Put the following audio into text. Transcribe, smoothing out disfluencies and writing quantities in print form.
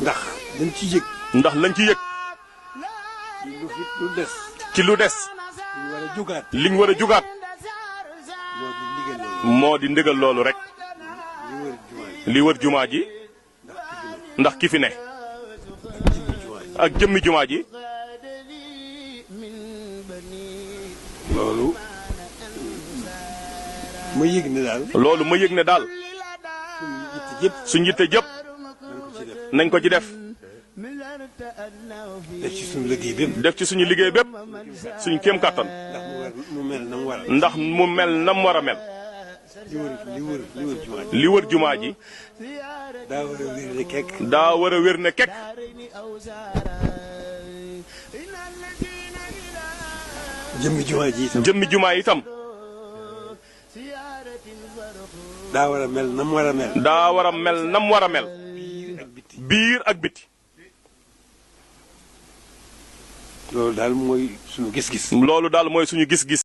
ndax lañ ci yëg. ndax lañ ci yëg. lu des. ci lu des. li war a jugaat. li ñu war a jugaat. moo di ndigal loolu. moo di ndigal loolu rek. li wër jumaa ji. ndax ki fi ne. ak jëmmi jumaa ji. loolu ma yëg ne daal. loolu ma yëg ne daal. suñu yitte jëpp. nañ ko ci def. def ci suñu liggéey bépp. def ci suñu liggéey bépp. suñu kéem kàttan. ndax mu mel na mu war a. ndax mu mel na mu war a mel. li wër jumaa ji. daa war a wér ne kekk. daa war a wér ne kekk. jëmmi jumaa ji itam. jëmmi jumaa itam. daa war a mel na mu war a mel. daa war a mel na mu war a mel. biir ak biti. loolu daal mooy suñu gis-gis. loolu daal mooy suñu gis-gis.